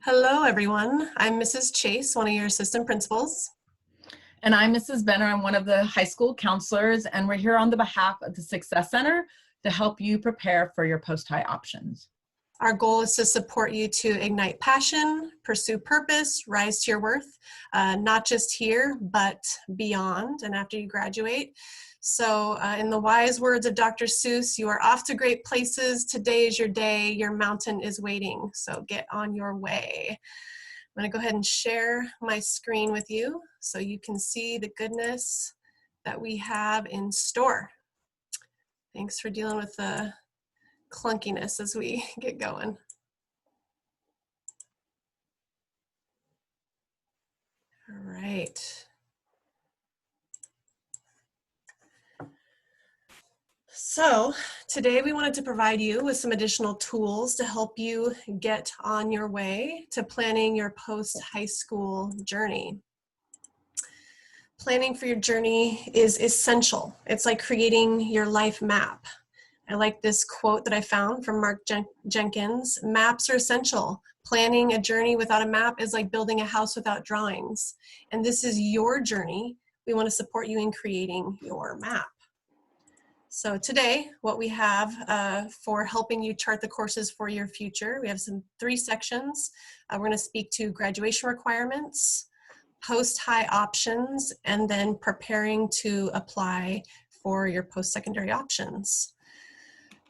Hello, everyone. I'm Mrs. Chase, one of your assistant principals. And I'm Mrs. Benner. I'm one of the high school counselors, and we're here on the behalf of the Success Center to help you prepare for your post-high options. Our goal is to support you to ignite passion, pursue purpose, rise to your worth, not just here, but beyond and after you graduate. So in the wise words of Dr. Seuss, you are off to great places. Today is your day. Your mountain is waiting. So get on your way. I'm going to go ahead and share my screen with you so you can see the goodness that we have in store. Thanks for dealing with the clunkiness as we get going. All right. So today we wanted to provide you with some additional tools to help you get on your way to planning your post-high school journey. Planning for your journey is essential. It's like creating your life map. I like this quote that I found from Mark Jenkins. Maps are essential. Planning a journey without a map is like building a house without drawings. And this is your journey. We want to support you in creating your map. So today, what we have for helping you chart the courses for your future, we have three sections. We're going to speak to graduation requirements, post-high options, and then preparing to apply for your post-secondary options.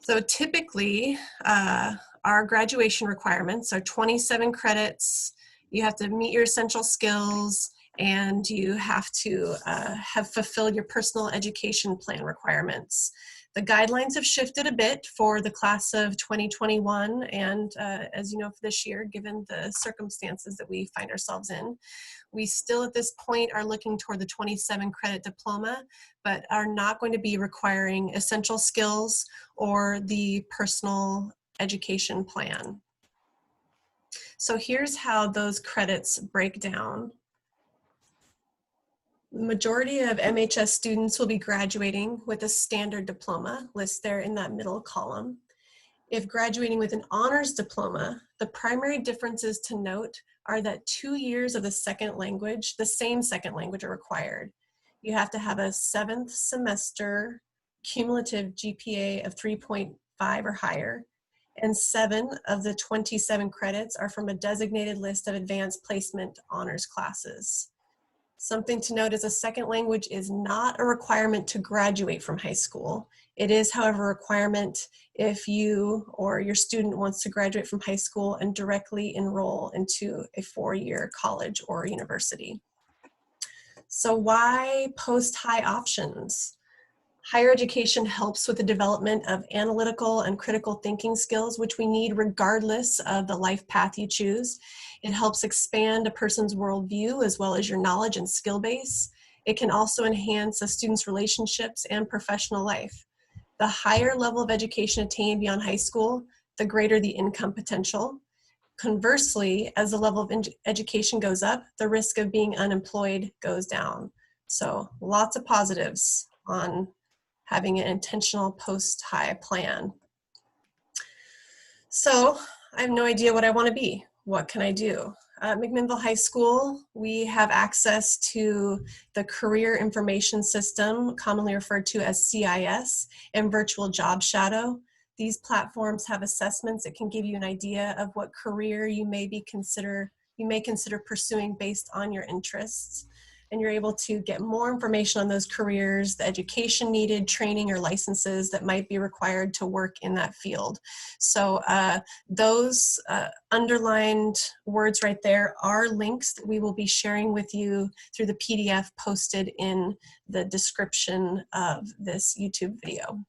So typically, our graduation requirements are 27 credits. You have to meet your essential skills, and you have to have fulfilled your personal education plan requirements. The guidelines have shifted a bit for the class of 2021, and as you know, for this year, given the circumstances that we find ourselves in, we still at this point are looking toward the 27 credit diploma, but are not going to be requiring essential skills or the personal education plan. So here's how those credits break down. The majority of MHS students will be graduating with a standard diploma, listed there in that middle column. If graduating with an honors diploma, the primary differences to note are that 2 years of the second language, the same second language, are required. You have to have a 7th semester cumulative GPA of 3.5 or higher, and 7 of the 27 credits are from a designated list of advanced placement honors classes. Something to note is a second language is not a requirement to graduate from high school. It is, however, a requirement if you or your student wants to graduate from high school and directly enroll into a 4-year college or university. So why post-high options? Higher education helps with the development of analytical and critical thinking skills, which we need regardless of the life path you choose. It helps expand a person's worldview as well as your knowledge and skill base. It can also enhance a student's relationships and professional life. The higher level of education attained beyond high school, the greater the income potential. Conversely, as the level of education goes up, the risk of being unemployed goes down. So lots of positives on having an intentional post-high plan. So I have no idea what I want to be. What can I do? At McMinnville High School, we have access to the Career Information System, commonly referred to as CIS, and Virtual Job Shadow. These platforms have assessments that can give you an idea of what career you may consider pursuing based on your interests. And you're able to get more information on those careers, the education needed, training or licenses that might be required to work in that field. So those underlined words right there are links that we will be sharing with you through the PDF posted in the description of this YouTube video.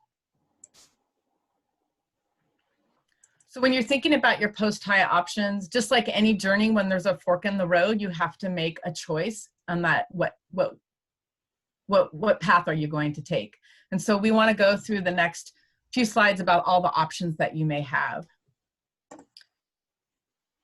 So when you're thinking about your post-high options, just like any journey, when there's a fork in the road, you have to make a choice on that, what path are you going to take? And so we want to go through the next few slides about all the options that you may have.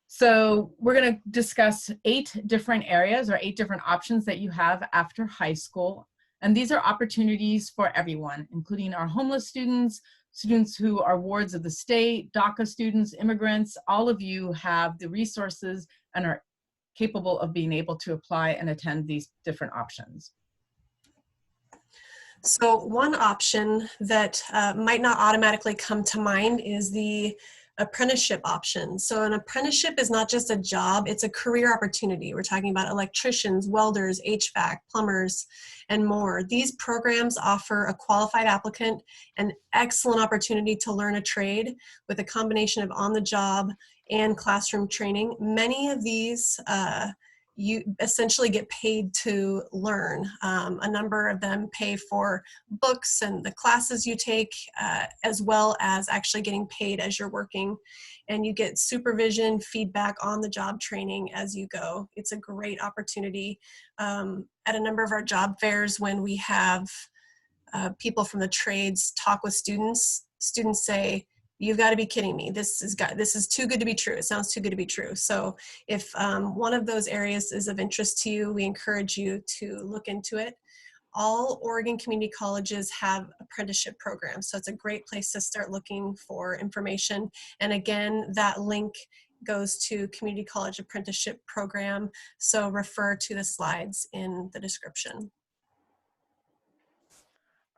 So we're going to discuss 8 different areas or 8 different options that you have after high school. And these are opportunities for everyone, including our homeless students, students who are wards of the state, DACA students, immigrants, all of you have the resources and are capable of being able to apply and attend these different options. So one option that might not automatically come to mind is the apprenticeship option. So an apprenticeship is not just a job, it's a career opportunity. We're talking about electricians, welders, HVAC, plumbers, and more. These programs offer a qualified applicant an excellent opportunity to learn a trade with a combination of on-the-job and classroom training. Many of these you essentially get paid to learn. A number of them pay for books and the classes you take, as well as actually getting paid as you're working. And you get supervision, feedback on the job training as you go. It's a great opportunity. At a number of our job fairs, when we have people from the trades talk with students, students say, "You've got to be kidding me. This is too good to be true. It sounds too good to be true." So if one of those areas is of interest to you, we encourage you to look into it. All Oregon community colleges have apprenticeship programs, so it's a great place to start looking for information. And again, that link goes to Community College Apprenticeship Program, so refer to the slides in the description.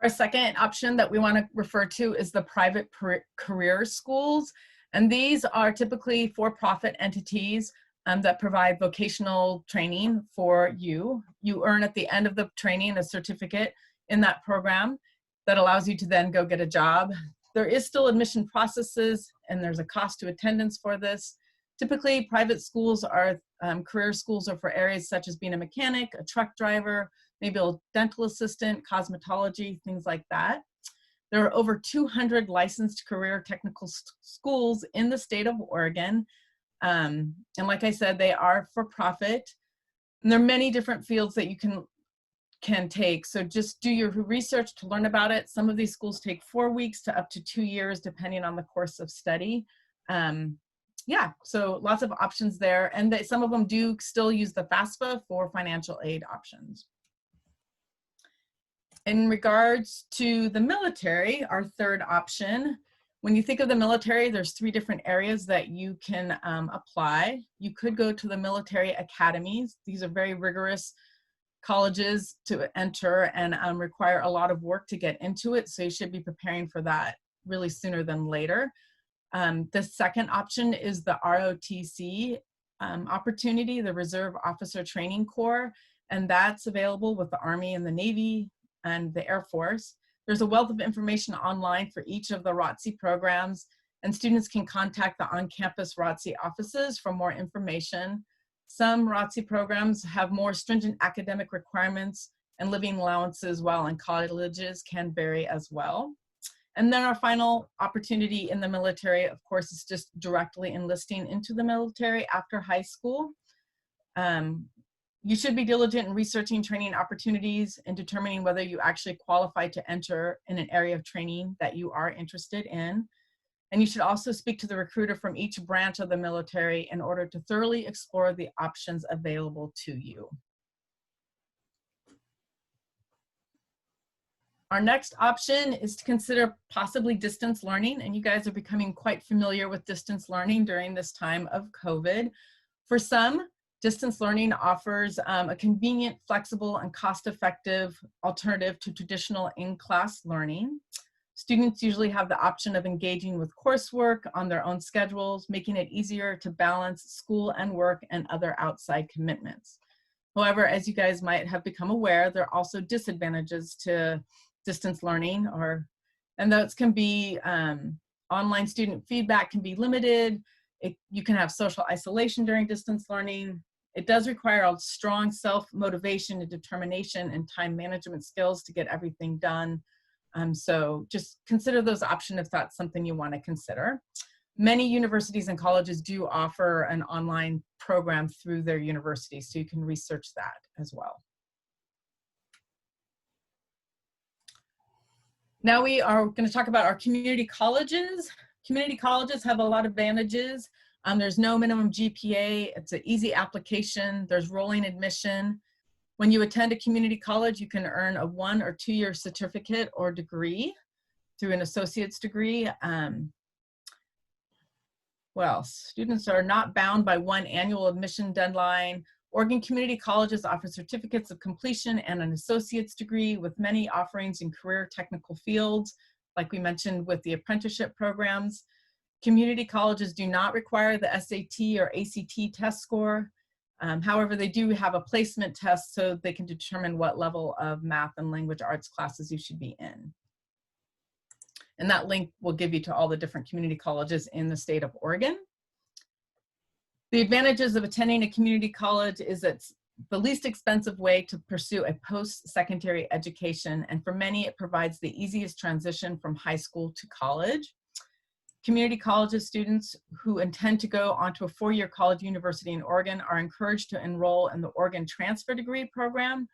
Our second option that we want to refer to is the private career schools. And these are typically for-profit entities that provide vocational training for you. You earn at the end of the training a certificate in that program that allows you to then go get a job. There is still admission processes and there's a cost to attendance for this. Typically, private schools are, career schools are for areas such as being a mechanic, a truck driver, maybe a dental assistant, cosmetology, things like that. There are over 200 licensed career technical schools in the state of Oregon. And like I said, they are for profit. And there are many different fields that you can take. So just do your research to learn about it. Some of these schools take 4 weeks to up to 2 years, depending on the course of study. Yeah, so lots of options there. And some of them do still use the FAFSA for financial aid options. In regards to the military, our third option, when you think of the military, there's 3 different areas that you can apply. You could go to the military academies. These are very rigorous colleges to enter and require a lot of work to get into it. So you should be preparing for that really sooner than later. The second option is the ROTC opportunity, the Reserve Officer Training Corps, and that's available with the Army and the Navy and the Air Force. There's a wealth of information online for each of the ROTC programs, and students can contact the on-campus ROTC offices for more information. Some ROTC programs have more stringent academic requirements and living allowances, while in colleges can vary as well. And then our final opportunity in the military, of course, is just directly enlisting into the military after high school. You should be diligent in researching training opportunities and determining whether you actually qualify to enter in an area of training that you are interested in. And you should also speak to the recruiter from each branch of the military in order to thoroughly explore the options available to you. Our next option is to consider possibly distance learning, and you guys are becoming quite familiar with distance learning during this time of COVID. For some, distance learning offers a convenient, flexible, and cost-effective alternative to traditional in-class learning. Students usually have the option of engaging with coursework on their own schedules, making it easier to balance school and work and other outside commitments. However, as you guys might have become aware, there are also disadvantages to distance learning, and those can be online student feedback can be limited. You can have social isolation during distance learning. It does require a strong self-motivation and determination and time management skills to get everything done. So just consider those options if that's something you want to consider. Many universities and colleges do offer an online program through their university, so you can research that as well. Now we are going to talk about our community colleges. Community colleges have a lot of advantages. There's no minimum GPA. It's an easy application. There's rolling admission. When you attend a community college, you can earn a 1- or 2-year certificate or degree. through an associate's degree. Well, students are not bound by one annual admission deadline. Oregon Community Colleges offer certificates of completion and an associate's degree, with many offerings in career technical fields, like we mentioned with the apprenticeship programs. Community colleges do not require the SAT or ACT test score. However, they do have a placement test so they can determine what level of math and language arts classes you should be in. And that link will give you to all the different community colleges in the state of Oregon. The advantages of attending a community college is it's the least expensive way to pursue a post-secondary education, and for many, it provides the easiest transition from high school to college. Community colleges students who intend to go onto a four-year college university in Oregon are encouraged to enroll in the Oregon Transfer Degree program.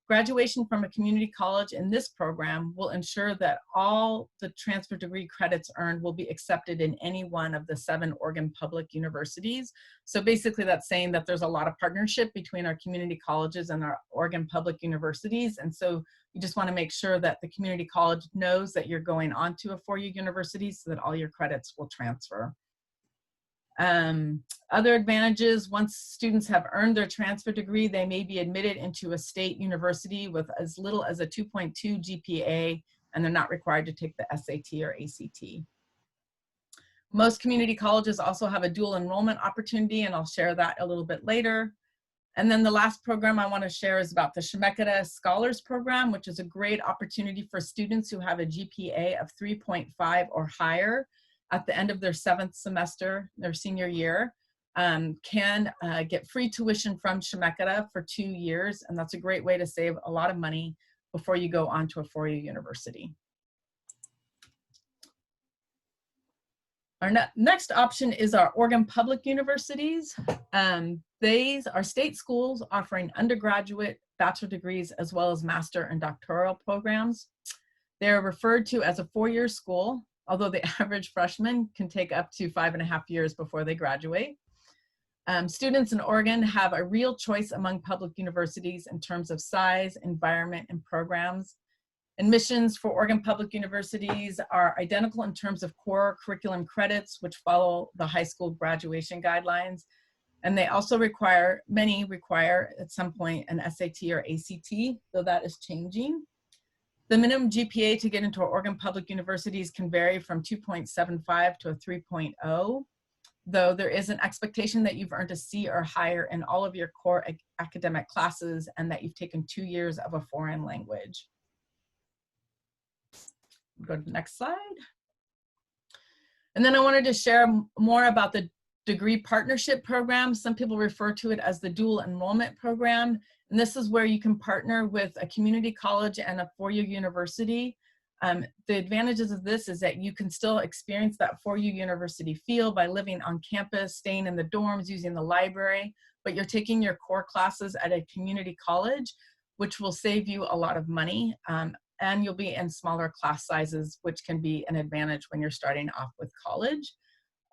Graduation from a community college in this program will ensure that all the transfer degree credits earned will be accepted in any one of the 7 Oregon public universities. So basically that's saying that there's a lot of partnership between our community colleges and our Oregon public universities. And so you just want to make sure that the community college knows that you're going on to a four-year university so that all your credits will transfer. Other advantages: once students have earned their transfer degree, they may be admitted into a state university with as little as a 2.2 GPA, and they're not required to take the SAT or ACT. Most community colleges also have a dual enrollment opportunity, and I'll share that a little bit later. And then the last program I want to share is about the Shemeketa Scholars Program, which is a great opportunity for students who have a GPA of 3.5 or higher at the end of their 7th semester, their senior year, can get free tuition from Shemeketa for 2 years. And that's a great way to save a lot of money before you go on to a four-year university. Our next option is our Oregon Public Universities. These are state schools offering undergraduate, bachelor degrees, as well as master and doctoral programs. They're referred to as a four-year school, although the average freshman can take up to 5.5 years before they graduate. Students in Oregon have a real choice among public universities in terms of size, environment, and programs. Admissions for Oregon public universities are identical in terms of core curriculum credits, which follow the high school graduation guidelines. And they also require, many require at some point an SAT or ACT, though that is changing. The minimum GPA to get into Oregon public universities can vary from 2.75 to a 3.0, though there is an expectation that you've earned a C or higher in all of your core academic classes and that you've taken 2 years of a foreign language. Go to the next slide. And then I wanted to share more about the degree partnership program. Some people refer to it as the dual enrollment program. And this is where you can partner with a community college and a four-year university. The advantages of this is that you can still experience that four-year university feel by living on campus, staying in the dorms, using the library, but you're taking your core classes at a community college, which will save you a lot of money. And you'll be in smaller class sizes, which can be an advantage when you're starting off with college.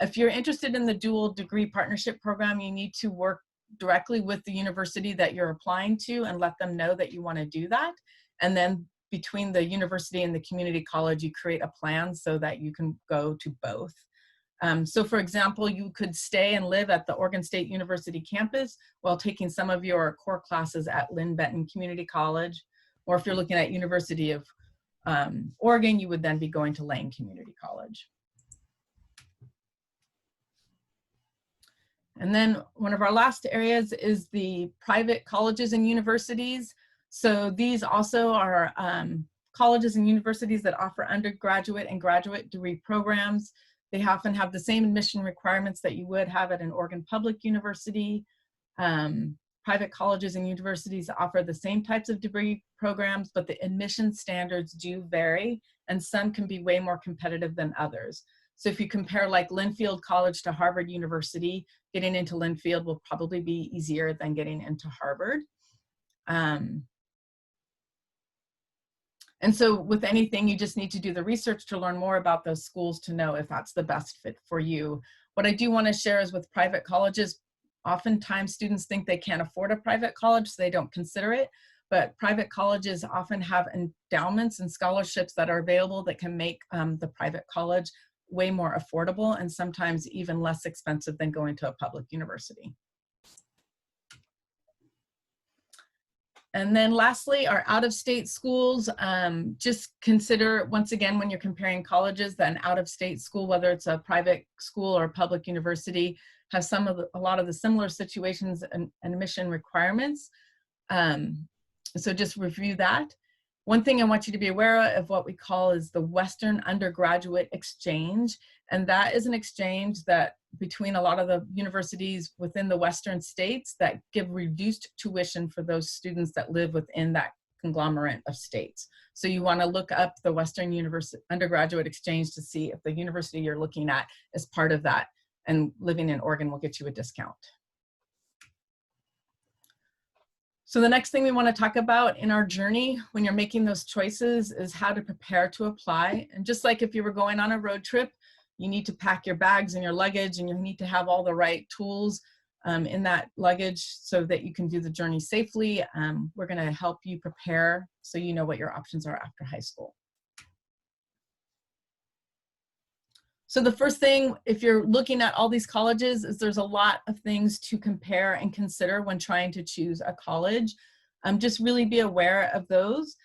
If you're interested in the dual degree partnership program, you need to work directly with the university that you're applying to and let them know that you want to do that. And then between the university and the community college, you create a plan so that you can go to both. So for example, you could stay and live at the Oregon State University campus while taking some of your core classes at Lynn Benton Community College. Or if you're looking at University of Oregon, you would then be going to Lane Community College. And then one of our last areas is the private colleges and universities. So these also are colleges and universities that offer undergraduate and graduate degree programs. They often have the same admission requirements that you would have at an Oregon public university. Private colleges and universities offer the same types of degree programs, but the admission standards do vary, and some can be way more competitive than others. So if you compare like Linfield College to Harvard University, getting into Linfield will probably be easier than getting into Harvard. And so with anything, you just need to do the research to learn more about those schools to know if that's the best fit for you. What I do want to share is with private colleges, oftentimes students think they can't afford a private college, so they don't consider it. but private colleges often have endowments and scholarships that are available that can make the private college way more affordable and sometimes even less expensive than going to a public university. And then lastly, our out-of-state schools. Just consider, once again, when you're comparing colleges, that an out-of-state school, whether it's a private school or a public university, has a lot of the similar situations and admission requirements. So just review that. One thing I want you to be aware of what we call is the Western Undergraduate Exchange. And that is an exchange that between a lot of the universities within the Western states that give reduced tuition for those students that live within that conglomerate of states. So you want to look up the Western Undergraduate Exchange to see if the university you're looking at is part of that, and living in Oregon will get you a discount. So the next thing we want to talk about in our journey when you're making those choices is how to prepare to apply. And just like if you were going on a road trip, you need to pack your bags and your luggage, and you need to have all the right tools in that luggage so that you can do the journey safely. We're going to help you prepare so you know what your options are after high school. So the first thing, if you're looking at all these colleges, is there's a lot of things to compare and consider when trying to choose a college. Just really be aware of those.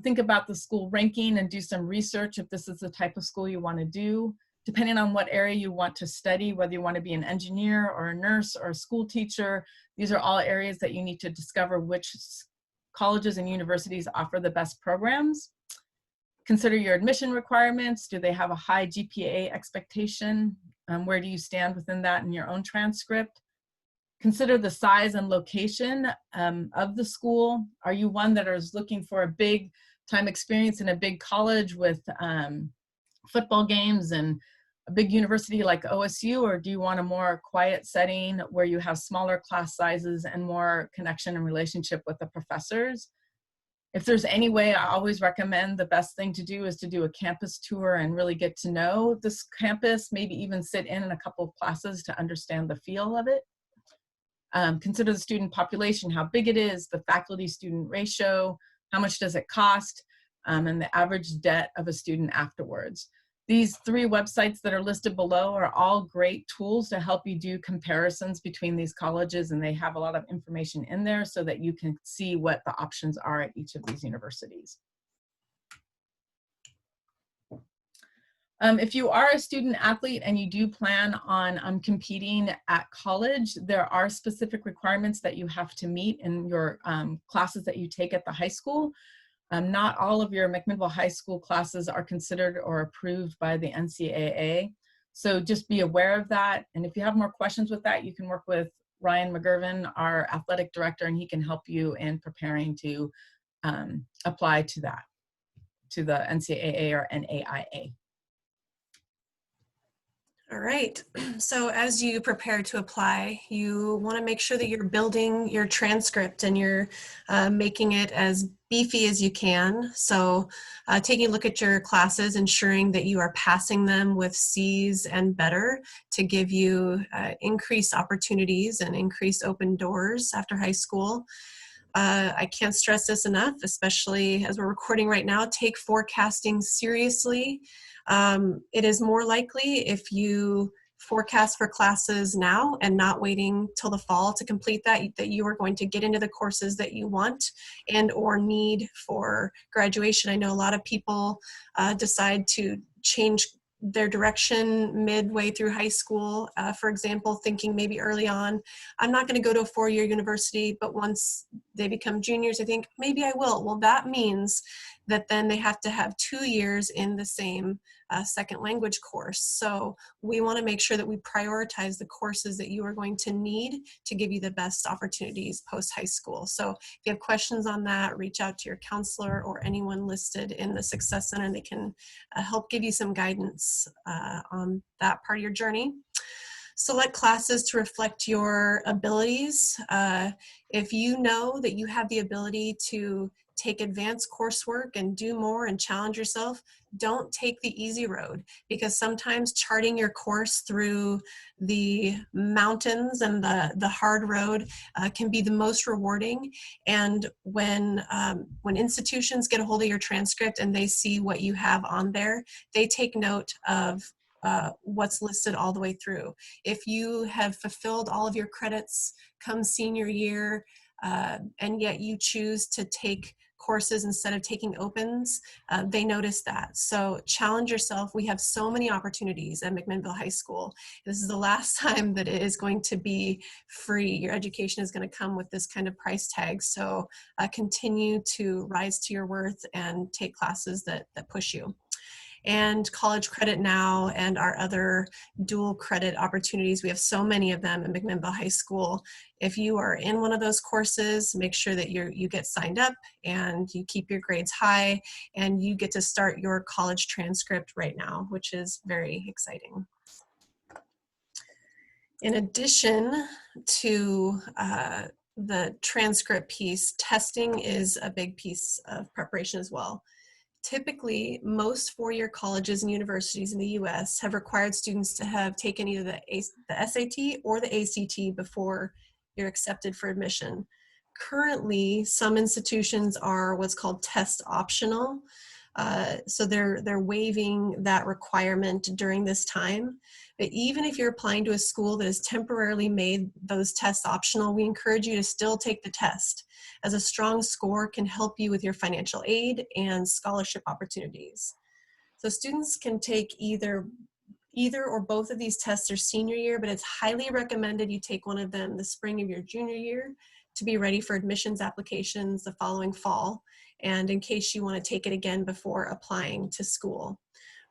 Think about the school ranking and do some research if this is the type of school you want to do. Depending on what area you want to study, whether you want to be an engineer or a nurse or a school teacher, these are all areas that you need to discover which colleges and universities offer the best programs. Consider your admission requirements. Do they have a high GPA expectation? Where do you stand within that in your own transcript? Consider the size and location of the school. Are you one that is looking for a big time experience in a big college with football games and a big university like OSU, or do you want a more quiet setting where you have smaller class sizes and more connection and relationship with the professors? If there's any way, I always recommend the best thing to do is to do a campus tour and really get to know this campus, maybe even sit in a couple of classes to understand the feel of it. Consider the student population, how big it is, the faculty-student ratio, how much does it cost, and the average debt of a student afterwards. These 3 websites that are listed below are all great tools to help you do comparisons between these colleges, and they have a lot of information in there so that you can see what the options are at each of these universities. If you are a student athlete and you do plan on competing at college, there are specific requirements that you have to meet in your classes that you take at the high school. Not all of your McMinnville High School classes are considered or approved by the NCAA. So just be aware of that. And if you have more questions with that, you can work with Ryan McGurvin, our athletic director, and he can help you in preparing to apply to that, to the NCAA or NAIA. All right, so as you prepare to apply, you want to make sure that you're building your transcript and you're making it as beefy as you can. So taking a look at your classes, ensuring that you are passing them with C's and better to give you increased opportunities and increased open doors after high school. I can't stress this enough, especially as we're recording right now, take forecasting seriously. It is more likely if you forecast for classes now and not waiting till the fall to complete that you are going to get into the courses that you want and or need for graduation. I know a lot of people decide to change their direction midway through high school, for example, thinking maybe early on, I'm not going to go to a 4-year university, but once they become juniors, I think maybe I will. Well, that means that then they have to have 2 years in the same second language course. So we want to make sure that we prioritize the courses that you are going to need to give you the best opportunities post high school. So if you have questions on that, reach out to your counselor or anyone listed in the Success Center. They can help give you some guidance on that part of your journey. Select classes to reflect your abilities. If you know that you have the ability to take advanced coursework and do more and challenge yourself. Don't take the easy road, because sometimes charting your course through the mountains and the hard road can be the most rewarding. And when institutions get a hold of your transcript and they see what you have on there, they take note of what's listed all the way through. If you have fulfilled all of your credits come senior year, and yet you choose to take courses instead of taking opens, they notice that. So challenge yourself. We have so many opportunities at McMinnville High School. This is the last time that it is going to be free. Your education is going to come with this kind of price tag. So continue to rise to your worth and take classes that push you. And College Credit Now and our other dual credit opportunities. We have so many of them at McMinnville High School. If you are in one of those courses, make sure that you get signed up and you keep your grades high, and you get to start your college transcript right now, which is very exciting. In addition to the transcript piece, testing is a big piece of preparation as well. Typically, most four-year colleges and universities in the U.S. have required students to have taken either the SAT or the ACT before you're accepted for admission. Currently, some institutions are what's called test optional. So they're waiving that requirement during this time. But even if you're applying to a school that has temporarily made those tests optional, we encourage you to still take the test, as a strong score can help you with your financial aid and scholarship opportunities. So students can take either or both of these tests their senior year, but it's highly recommended you take one of them the spring of your junior year to be ready for admissions applications the following fall, and in case you want to take it again before applying to school.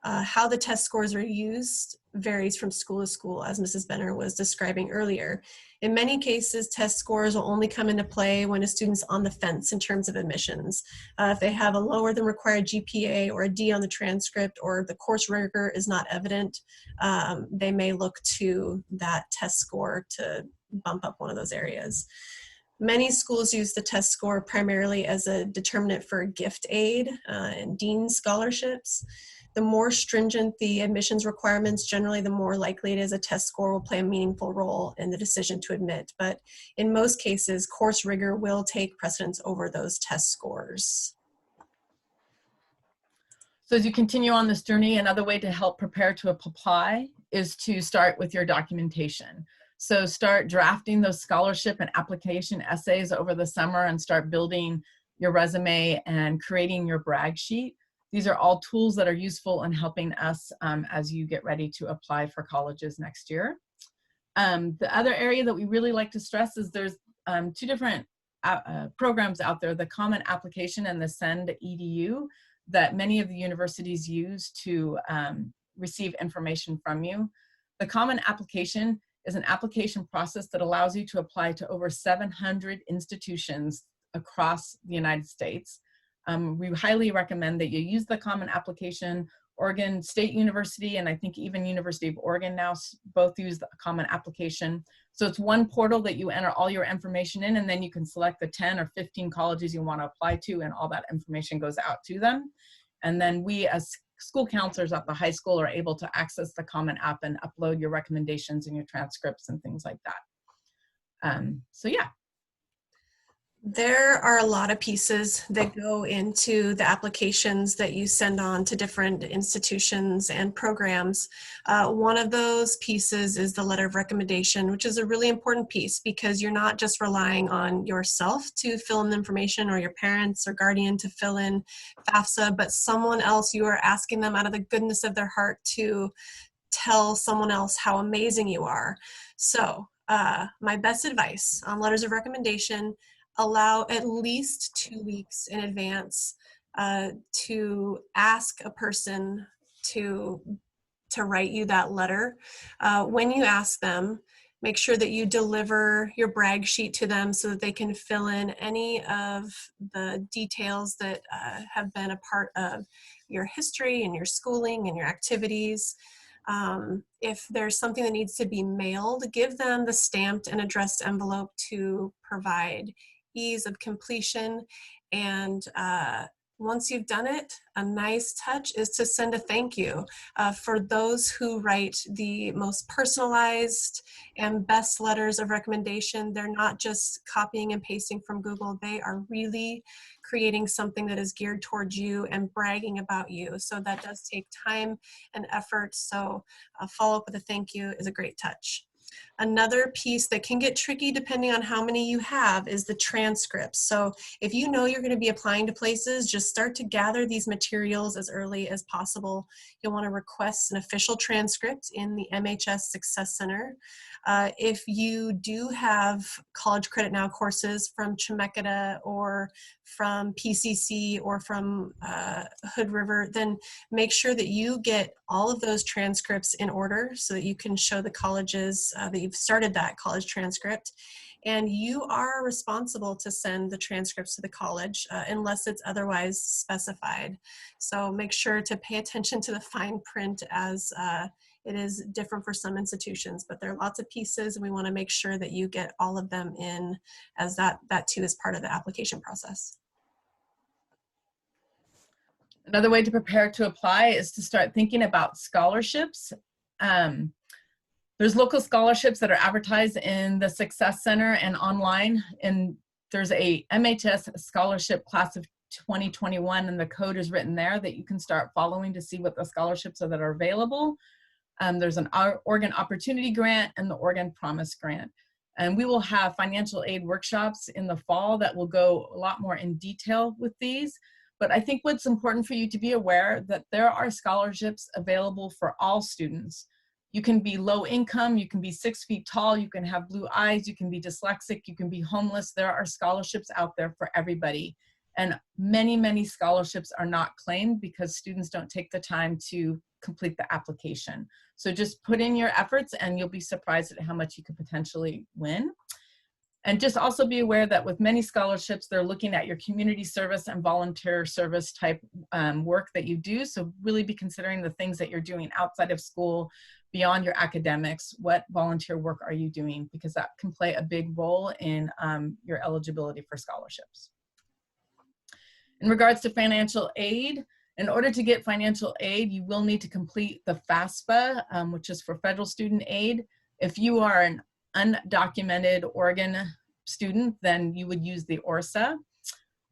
How the test scores are used varies from school to school, as Mrs. Benner was describing earlier. In many cases, test scores will only come into play when a student's on the fence in terms of admissions. If they have a lower than required GPA or a D on the transcript, or the course rigor is not evident, they may look to that test score to bump up one of those areas. Many schools use the test score primarily as a determinant for gift aid and dean scholarships. The more stringent the admissions requirements, generally the more likely it is a test score will play a meaningful role in the decision to admit. But in most cases, course rigor will take precedence over those test scores. So as you continue on this journey, another way to help prepare to apply is to start with your documentation. So start drafting those scholarship and application essays over the summer, and start building your resume and creating your brag sheet. These are all tools that are useful in helping us as you get ready to apply for colleges next year. The other area that we really like to stress is there's two different programs out there, the Common Application and the Send EDU, that many of the universities use to receive information from you. The Common Application is an application process that allows you to apply to over 700 institutions across the United States. We highly recommend that you use the Common Application. Oregon State University and I think even University of Oregon now both use the Common Application. So it's one portal that you enter all your information in, and then you can select the 10 or 15 colleges you want to apply to, and all that information goes out to them. And then we as school counselors at the high school are able to access the Common App and upload your recommendations and your transcripts and things like that. So yeah. There are a lot of pieces that go into the applications that you send on to different institutions and programs. One of those pieces is the letter of recommendation, which is a really important piece, because you're not just relying on yourself to fill in the information, or your parents or guardian to fill in FAFSA, but someone else. You are asking them out of the goodness of their heart to tell someone else how amazing you are. So my best advice on letters of recommendation: allow at least 2 weeks in advance to ask a person to write you that letter. When you ask them, make sure that you deliver your brag sheet to them so that they can fill in any of the details that have been a part of your history and your schooling and your activities. If there's something that needs to be mailed, give them the stamped and addressed envelope to provide ease of completion. And once you've done it, a nice touch is to send a thank you. For those who write the most personalized and best letters of recommendation, they're not just copying and pasting from Google. They are really creating something that is geared towards you and bragging about you. So that does take time and effort. So a follow up with a thank you is a great touch. Another piece that can get tricky depending on how many you have is the transcripts. So if you know you're going to be applying to places, just start to gather these materials as early as possible. You'll want to request an official transcript in the MHS Success Center. If you do have College Credit Now courses from Chemeketa or from PCC or from Hood River, then make sure that you get all of those transcripts in order so that you can show the colleges that you've started that college transcript. And you are responsible to send the transcripts to the college unless it's otherwise specified. So make sure to pay attention to the fine print as it is different for some institutions, but there are lots of pieces and we want to make sure that you get all of them in, as that too is part of the application process. Another way to prepare to apply is to start thinking about scholarships. There's local scholarships that are advertised in the Success Center and online, and there's a MHS scholarship class of 2021, and the code is written there that you can start following to see what the scholarships are that are available. There's an Oregon Opportunity Grant and the Oregon Promise Grant. And we will have financial aid workshops in the fall that will go a lot more in detail with these. But I think what's important for you to be aware that there are scholarships available for all students. You can be low income, you can be 6 feet tall, you can have blue eyes, you can be dyslexic, you can be homeless. There are scholarships out there for everybody. And many, many scholarships are not claimed because students don't take the time to complete the application. So just put in your efforts and you'll be surprised at how much you could potentially win. And just also be aware that with many scholarships, they're looking at your community service and volunteer service type work that you do. So really be considering the things that you're doing outside of school, beyond your academics. What volunteer work are you doing? Because that can play a big role in your eligibility for scholarships. In regards to financial aid, in order to get financial aid, you will need to complete the FAFSA, which is for federal student aid. If you are an undocumented Oregon student, then you would use the ORSA.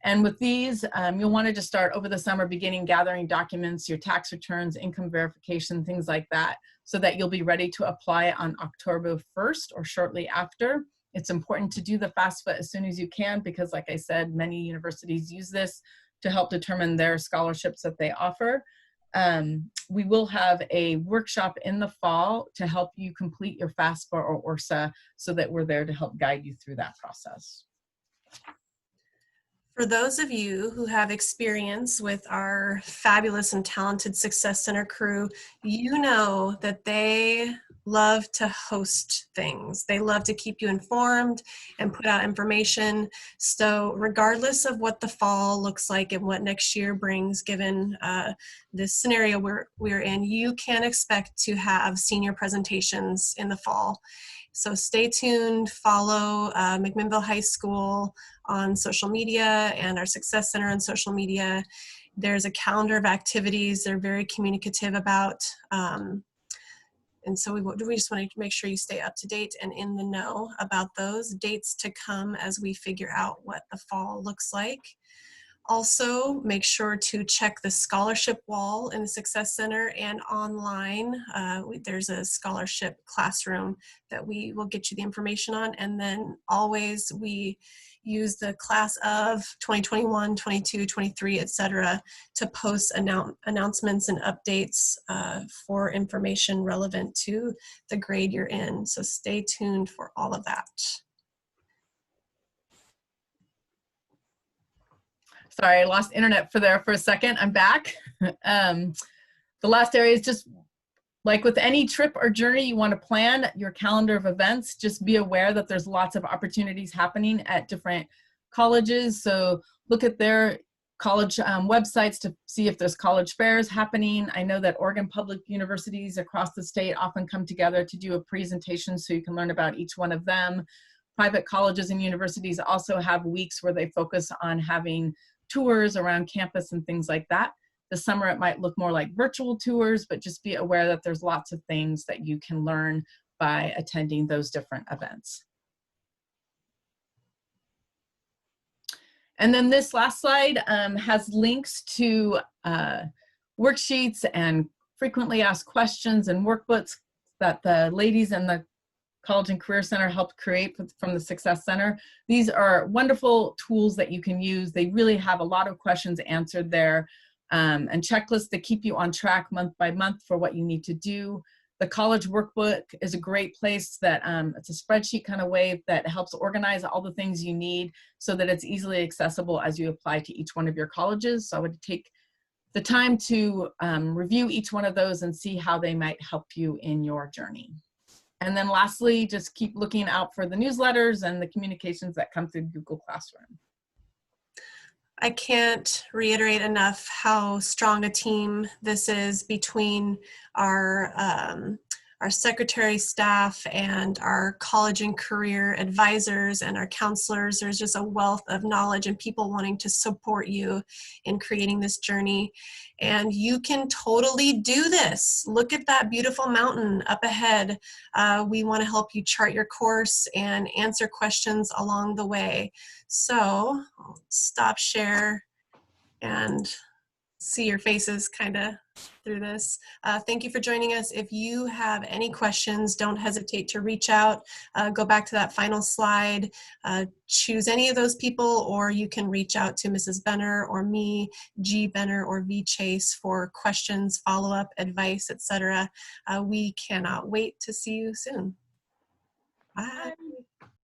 And with these, you'll want to just start over the summer beginning gathering documents, your tax returns, income verification, things like that, so that you'll be ready to apply on October 1st or shortly after. It's important to do the FAFSA as soon as you can because, like I said, many universities use this to help determine their scholarships that they offer. We will have a workshop in the fall to help you complete your FAFSA or ORSA so that we're there to help guide you through that process. For those of you who have experience with our fabulous and talented Success Center crew, you know that they love to host things. They love to keep you informed and put out information. So regardless of what the fall looks like and what next year brings, given this scenario we're in, you can expect to have senior presentations in the fall. So stay tuned, follow McMinnville High School on social media and our Success Center on social media. There's a calendar of activities they're very communicative about. And so we just want to make sure you stay up to date and in the know about those dates to come as we figure out what the fall looks like. Also, make sure to check the scholarship wall in the Success Center and online. There's a scholarship classroom that we will get you the information on. And then always we use the class of 2021, 22, 23, etc. to post announcements and updates for information relevant to the grade you're in. So stay tuned for all of that. Sorry, I lost internet for a second. I'm back. The last area is just like with any trip or journey, you want to plan your calendar of events. Just be aware that there's lots of opportunities happening at different colleges. So look at their college websites to see if there's college fairs happening. I know that Oregon public universities across the state often come together to do a presentation so you can learn about each one of them. Private colleges and universities also have weeks where they focus on having tours around campus and things like that. This summer it might look more like virtual tours, but just be aware that there's lots of things that you can learn by attending those different events. And then this last slide has links to worksheets and frequently asked questions and workbooks that the ladies in the College and Career Center helped create from the Success Center. These are wonderful tools that you can use. They really have a lot of questions answered there, and checklists that keep you on track month by month for what you need to do. The college workbook is a great place that it's a spreadsheet kind of way that helps organize all the things you need so that it's easily accessible as you apply to each one of your colleges. So I would take the time to review each one of those and see how they might help you in your journey. And then lastly, just keep looking out for the newsletters and the communications that come through Google Classroom. I can't reiterate enough how strong a team this is between our secretary staff and our college and career advisors and our counselors. There's just a wealth of knowledge and people wanting to support you in creating this journey. And you can totally do this. Look at that beautiful mountain up ahead. We want to help you chart your course and answer questions along the way. So I'll stop share and see your faces kind of through this. Thank you for joining us. If you have any questions, don't hesitate to reach out. Go back to that final slide. Choose any of those people, or you can reach out to Mrs. Benner or me, G. Benner or V. Chase for questions, follow-up, advice, etc. We cannot wait to see you soon. Bye. Bye.